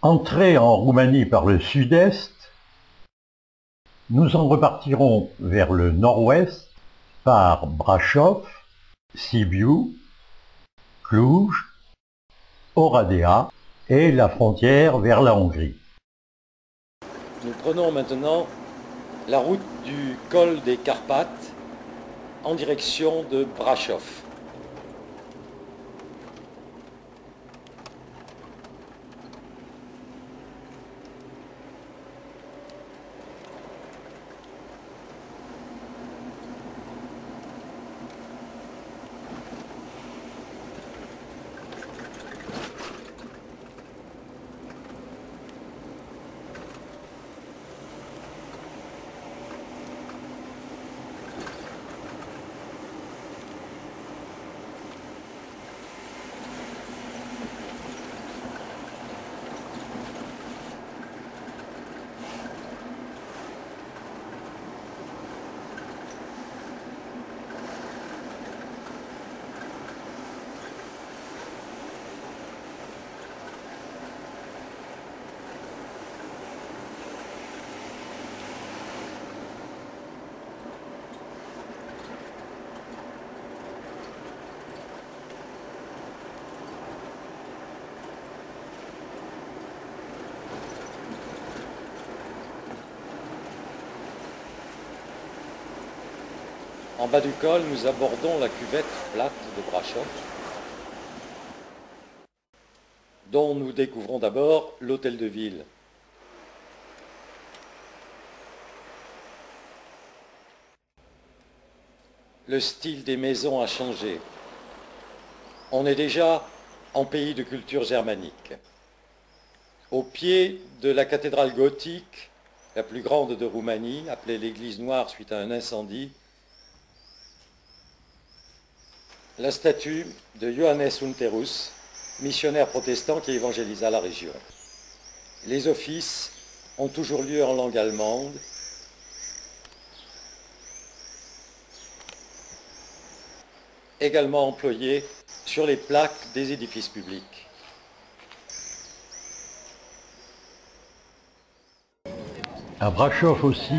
Entrés en Roumanie par le sud-est, nous en repartirons vers le nord-ouest par Brașov, Sibiu, Cluj, Oradea et la frontière vers la Hongrie. Nous prenons maintenant la route du col des Carpates en direction de Brașov. En bas du col, nous abordons la cuvette plate de Brașov, dont nous découvrons d'abord l'hôtel de ville. Le style des maisons a changé. On est déjà en pays de culture germanique. Au pied de la cathédrale gothique, la plus grande de Roumanie, appelée l'église noire suite à un incendie, la statue de Johannes Unterus, missionnaire protestant qui évangélisa la région. Les offices ont toujours lieu en langue allemande. Également employés sur les plaques des édifices publics. À Brașov aussi,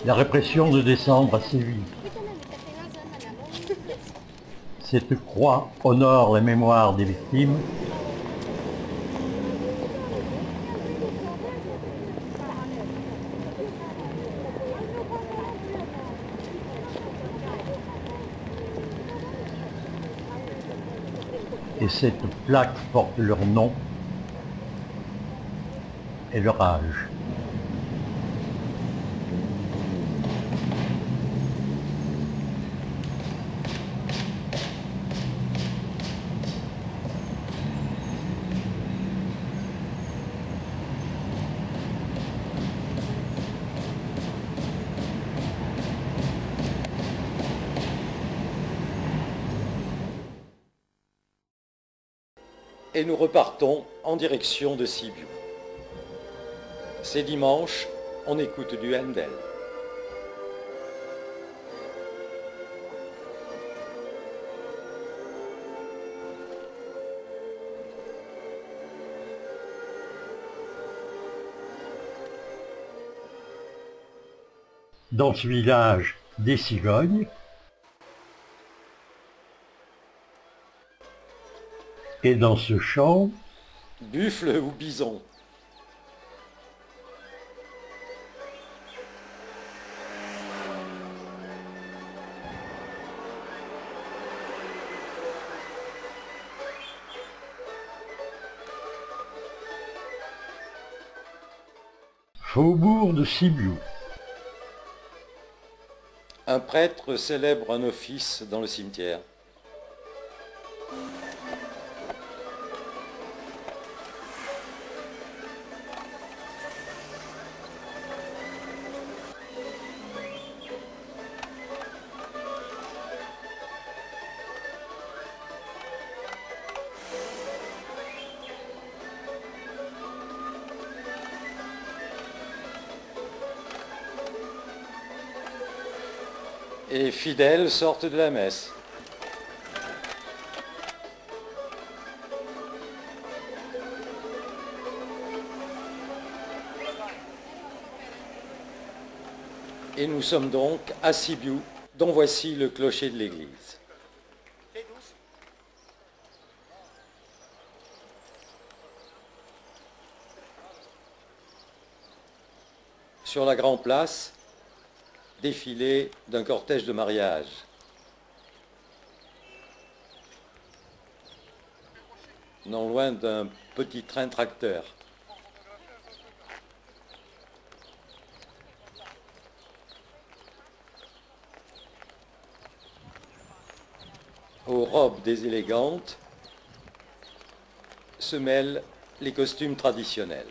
la répression de décembre a sévi. Cette croix honore la mémoire des victimes et cette plaque porte leur nom et leur âge. Et nous repartons en direction de Sibiu. C'est dimanche, on écoute du Handel. Dans ce village, des cigognes et dans ce champ, Buffle ou bison? faubourg de Sibiu. Un prêtre célèbre un office dans le cimetière. Et fidèles sortent de la messe. Et nous sommes donc à Sibiu, dont voici le clocher de l'église. Sur la grande place, défilé d'un cortège de mariage. Non loin d'un petit train tracteur. Aux robes des élégantes se mêlent les costumes traditionnels.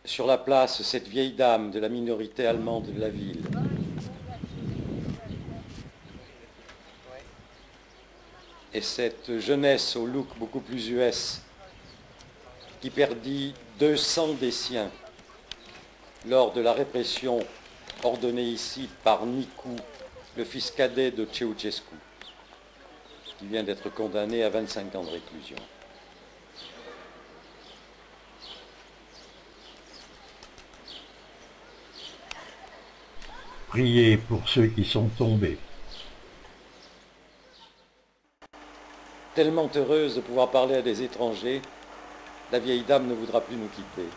Sur la place, cette vieille dame de la minorité allemande de la ville. Et cette jeunesse au look beaucoup plus US qui perdit 200 des siens lors de la répression ordonnée ici par Nicu, le fils cadet de Ceausescu, qui vient d'être condamné à 25 ans de réclusion. Priez pour ceux qui sont tombés. Tellement heureuse de pouvoir parler à des étrangers, la vieille dame ne voudra plus nous quitter.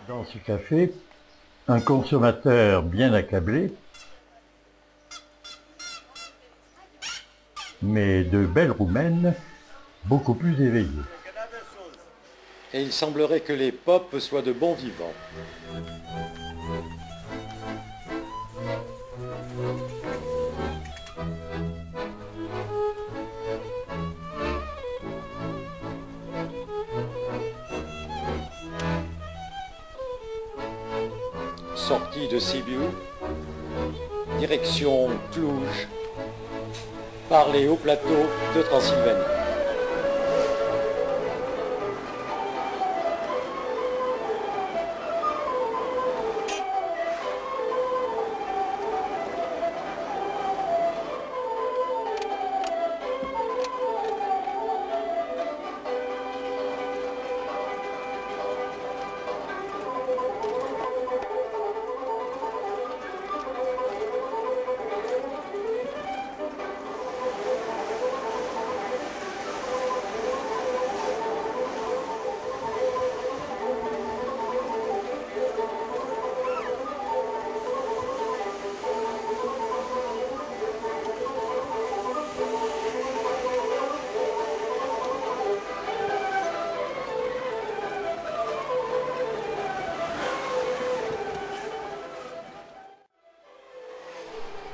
Dans ce café, un consommateur bien accablé, mais de belles roumaines, beaucoup plus éveillées. Et il semblerait que les popes soient de bons vivants. Sortie de Sibiu, direction Cluj, par les hauts plateaux de Transylvanie.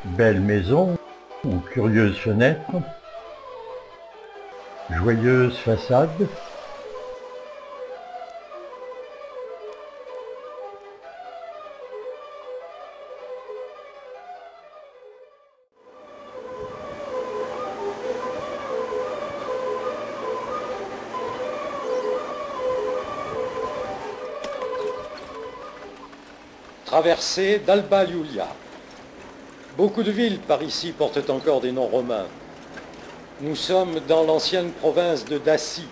Belle maison aux curieuses fenêtres, joyeuse façade, traversée d'Alba Iulia. Beaucoup de villes par ici portent encore des noms romains. Nous sommes dans l'ancienne province de Dacie,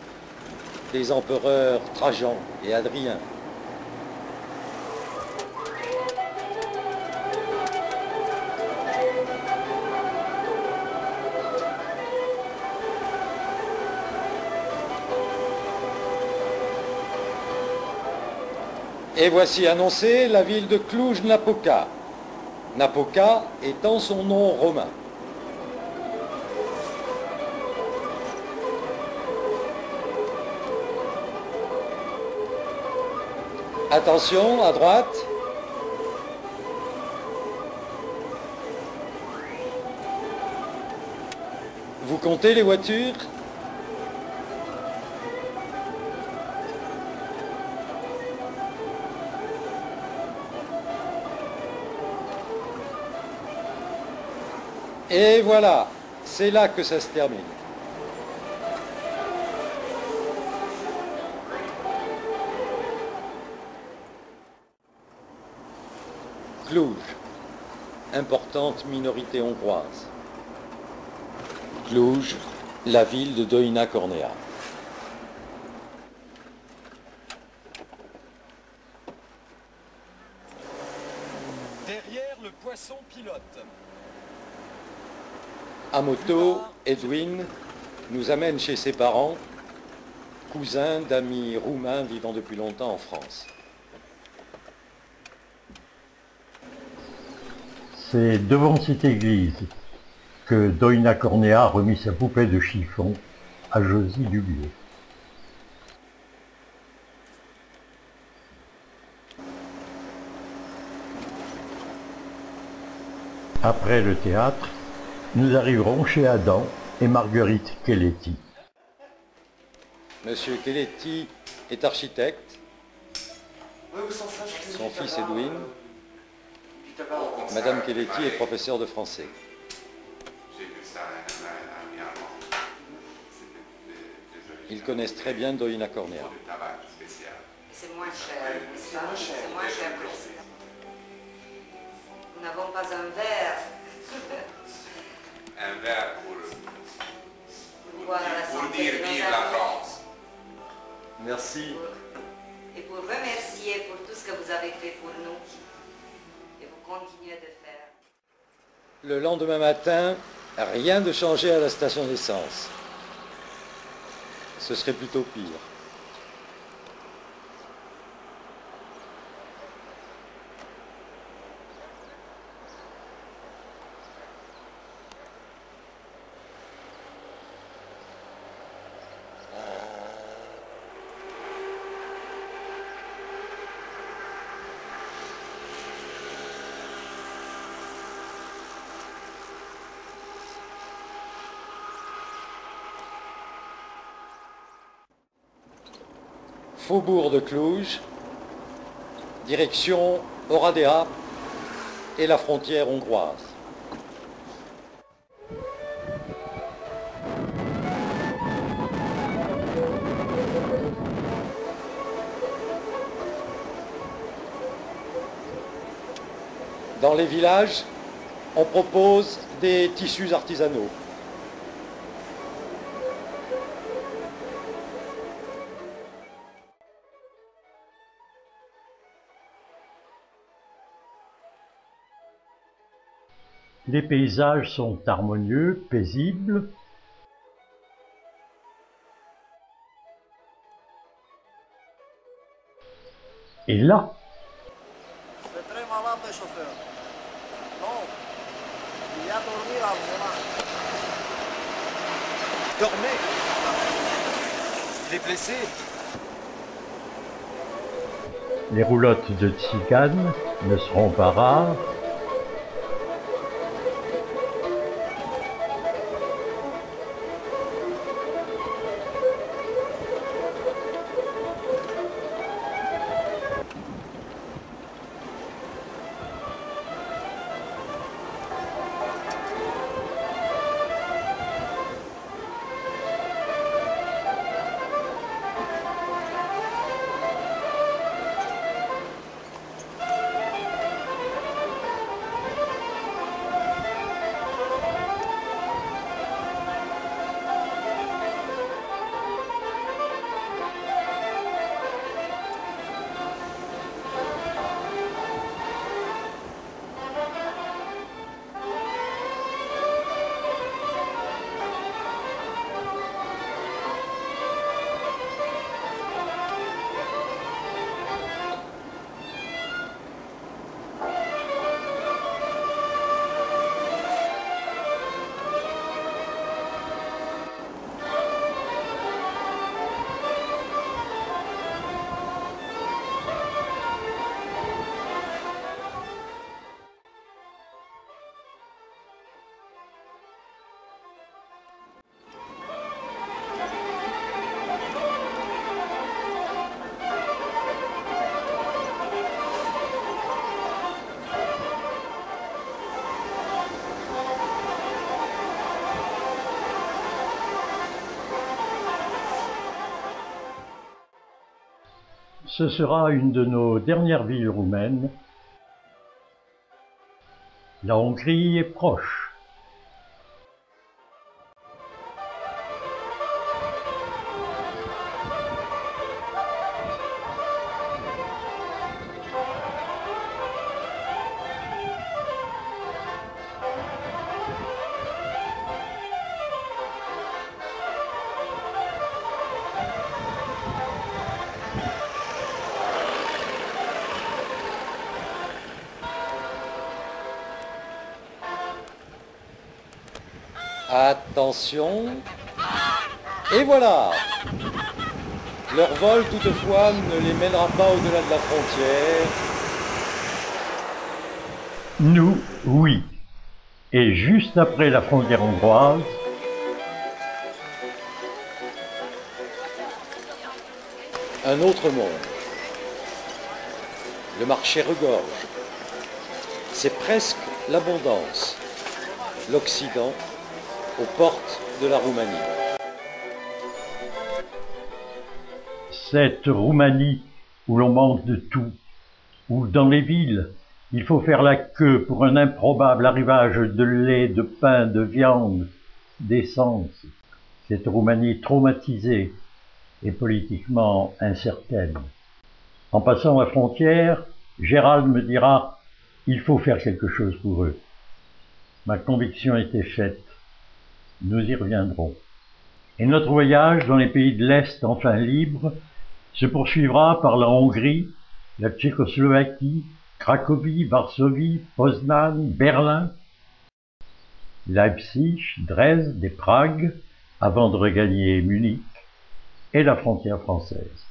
des empereurs Trajan et Hadrien. Et voici annoncée la ville de Cluj-Napoca. Napoca étant son nom romain. Attention, à droite. Vous comptez les voitures? Et voilà, c'est là que ça se termine. Cluj, importante minorité hongroise. Cluj, la ville de Doina Cornea. Derrière le poisson pilote. À moto, Edwin nous amène chez ses parents, cousins d'amis roumains vivant depuis longtemps en France. C'est devant cette église que Doina Cornea a remis sa poupée de chiffon à Josie Dubié. Après le théâtre, nous arriverons chez Adam et Marguerite Keleti. Monsieur Keleti est architecte, son fils Edwin. Madame Keleti est professeure de français. Ils connaissent très bien Doina Cornea. C'est moins cher, n'est-ce pas? C'est moins cher que ici. Nous n'avons pas un verre. Un verre Pour boire à la pour santé dire de nos vive la amis. France. Merci. Et pour remercier pour tout ce que vous avez fait pour nous. Et vous continuez de faire. Le lendemain matin, rien de changé à la station d'essence. Ce serait plutôt pire. Faubourg de Cluj, direction Oradea et la frontière hongroise. Dans les villages, on propose des tissus artisanaux. Les paysages sont harmonieux, paisibles. Et là, C'est très malade le chauffeur. Non, il y a dormi à volant. Dormez. Il est blessé. les roulottes de tziganes ne seront pas rares. Ce sera une de nos dernières villes roumaines. La Hongrie est proche. Attention. Et voilà. Leur vol, toutefois, ne les mènera pas au-delà de la frontière. Nous, oui. Et juste après la frontière hongroise, un autre monde. Le marché regorge. C'est presque l'abondance. L'Occident aux portes de la Roumanie. cette Roumanie où l'on manque de tout, où dans les villes, il faut faire la queue pour un improbable arrivage de lait, de pain, de viande, d'essence. Cette Roumanie traumatisée et politiquement incertaine. En passant la frontière, Gérald me dira « il faut faire quelque chose pour eux ». Ma conviction était faite. Nous y reviendrons. Et notre voyage dans les pays de l'Est enfin libres se poursuivra par la Hongrie, la Tchécoslovaquie, Cracovie, Varsovie, Poznan, Berlin, Leipzig, Dresde et Prague, avant de regagner Munich et la frontière française.